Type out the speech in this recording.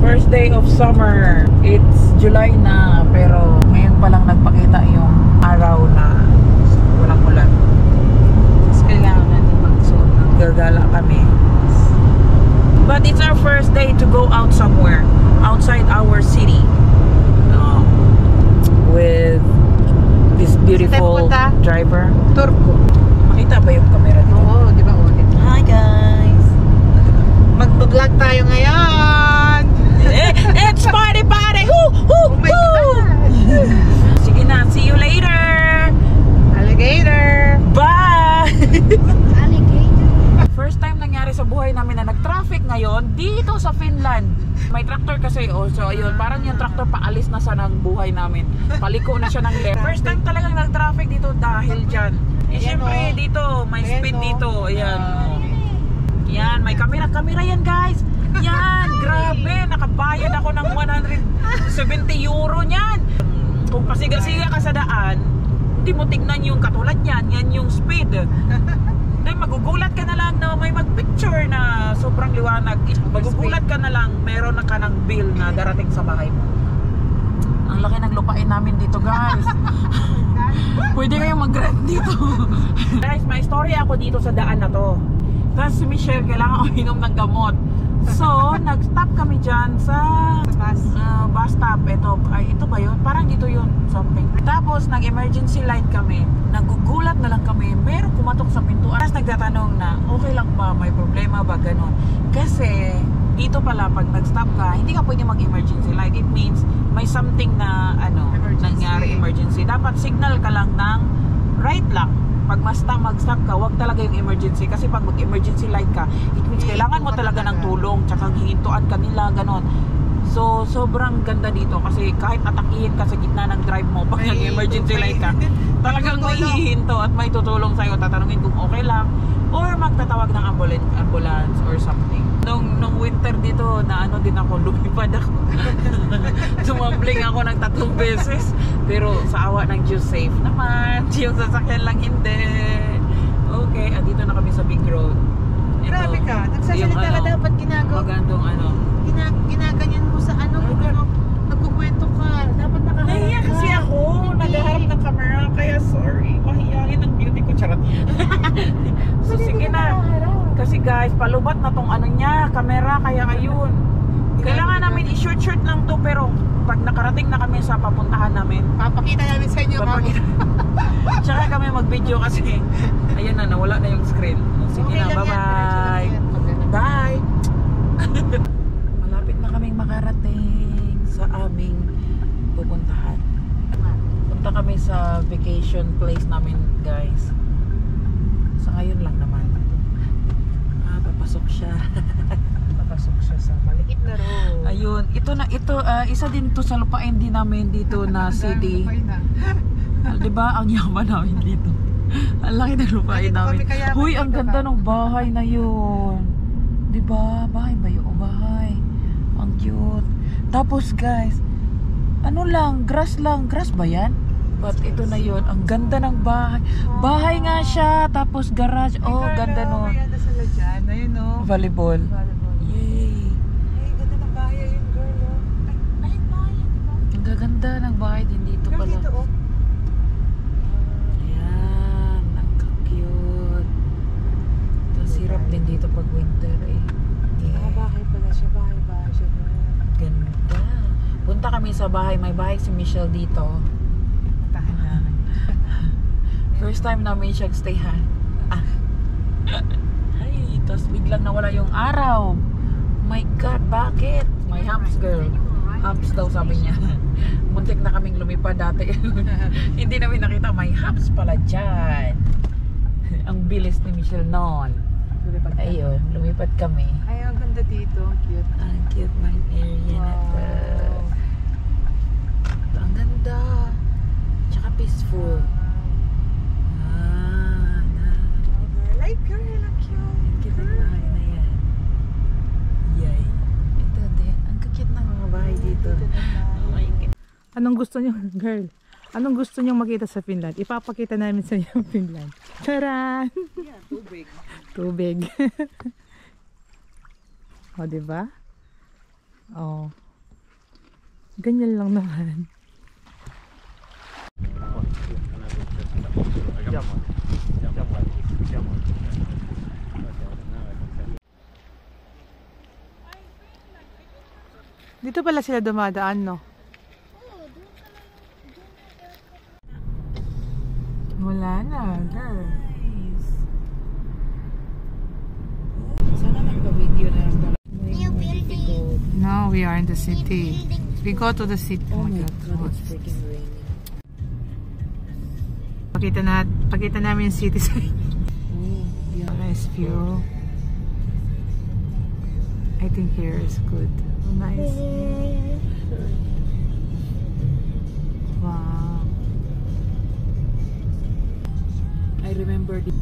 First day of summer. It's July na, pero ngayon pa lang nagpakita yung araw na walang ulan. Mas kailangan natin magsuot ng Gagala kami. But it's our first day to go out somewhere outside our city. With this beautiful driver. Turko. Makita ba yung camera dito? Oo, di ba? Hi guys! Mag-vlog tayo ngayon! It's party party! Woo! Woo! Oh my God! Sige na, see you later! Alligator! Bye! Alligator. First time nangyari sa buhay namin na nag-traffic ngayon dito sa Finland. May tractor kasi, so ayun, parang yung tractor paalis na sa ng buhay namin. Paliko na siya ng left. First time talagang nag-traffic dito dahil dyan. Siyempre dito, may speed dito. Ayan. Yan, may camera yan guys. Yan, grabe. Nakabayad ako ng 170 euro niyan. Kung pasiga-siga ka sa daan, hindi mo tignan yung katulad niyan. Yan yung speed. Then magugulat ka na lang na may magpicture na sobrang liwanag. Magugulat ka na lang, meron na ka ng bill na darating sa bahay mo. Ang laki ng lupain namin dito guys. Pwede kayong mag-rent dito. Guys, may story ako dito sa daan na to. Tapos si Michelle kailangan uminom ng gamot. So, nag-stop kami dyan sa bus stop. Ito ba yun? Parang dito yun, something. Tapos, nag-emergency light kami. Nagugulat na lang kami. Meron kumatok sa pintuan. Tapos, nagtatanong na, okay lang ba? May problema ba? Ganon. Kasi, dito pala, pag nag-stop ka, hindi ka pwede mag-emergency light. It means, may something na, nangyari emergency. Dapat signal ka lang ng right lang. Pag mag-stop ka, wag talaga yung emergency. Kasi pag mag-emergency light ka, it means kailangan mo talaga ng tulong. Tsaka hihintuan ka nila, ganon. So, sobrang ganda dito. Kasi kahit atakihin ka sa gitna ng drive mo, pag nag-emergency light ka, talagang may hihinto at may tutulong sa'yo. Tatanungin kung okay lang. Or magtatawag ng ambulance or something. Nung winter dito, na din ako, lumipad ako. Sumambling ako ng 3 beses. Pero sa awa ng Diyos, safe naman. Yung sasakyan lang hindi. Okay, andito na kami sa big road. Grabe ka, nagsasalita ka dapat ginagawa. Magandong Ginaganyan mo sa nagkukwento ka. Dapat nakaharap ka. Nahiya kasi ako, naghaharap ng camera. Kaya sorry, mahiyain ang beauty ko. Charot. So sige na. Kasi guys, palubat na tong camera. Kaya ayun. Kailangan namin i-short lang to. Pero pag nakarating na kami sa papuntahan namin, papakita namin sa inyo. Tsaka kami mag-video kasi ayun na, nawala na yung screen. Sige na, bye-bye. Bye! Malapit na kaming makarating sa aming pupuntahan. Punta kami sa vacation place namin guys. Sa ngayon lang naman. Papasok siya. Papasok siya sa maliit na road. Ayun, isa din to sa lupain din namin dito na city. Diba? Ang yaman namin dito. Ang laki ng lupain namin. Huy, ang ganda ng bahay na yun. Diba? Bahay ba yun? Bahay. Ang cute. Tapos guys, grass lang. Grass ba yan? But ito na yun. Ang ganda ng bahay. Bahay nga siya. Tapos garage. Oh, ganda nun. Ayun o. Volleyball. Yay. Ay, ganda ng bahay yun, girl. Ay, bahay. Ang gaganda ng bahay din dito pala. Dito, oh. Ayan. Ang cute. Tapos hirap din dito pag winter eh. Yeah. Bahay pala siya. Bahay siya. Ganda. Punta kami sa bahay. May bahay si Michelle dito. Puntahan namin. First time namin siya stayhan. Ay, tapos biglang nawala yung araw. My God, bakit? My humps girl. Humps daw sabi niya. Muntik na kaming lumipad dati. Hindi namin nakita. May humps pala dyan. Ang bilis ni Michelle noon. Ayun, lumipad kami. Ay, ang ganda dito. Ang cute. Ang cute ng area na to. Ang ganda. Tsaka peaceful. Ay, girl, ang cute. Ang cute ng bahay na yan. Yay. Ito din. Ang cute ng mga bahay dito. Oh my God. Anong gusto niyo, girl? Anong gusto niyo makita sa Finland? Ipapakita namin sa inyo ang Finland. Taran! Yeah, tubig. Tubig. O, diba? Oh. Ganyan lang naman. Dito pala sila dumadaan, no? Wala na, girl. Sana nagpa-video na lang pala. New building. Now we are in the city. We go to the city. Oh my God. freaking raining. Pakita namin yung city sa Oh, yeah. nice view. I think here is good. Oh, nice. Wow. I remember the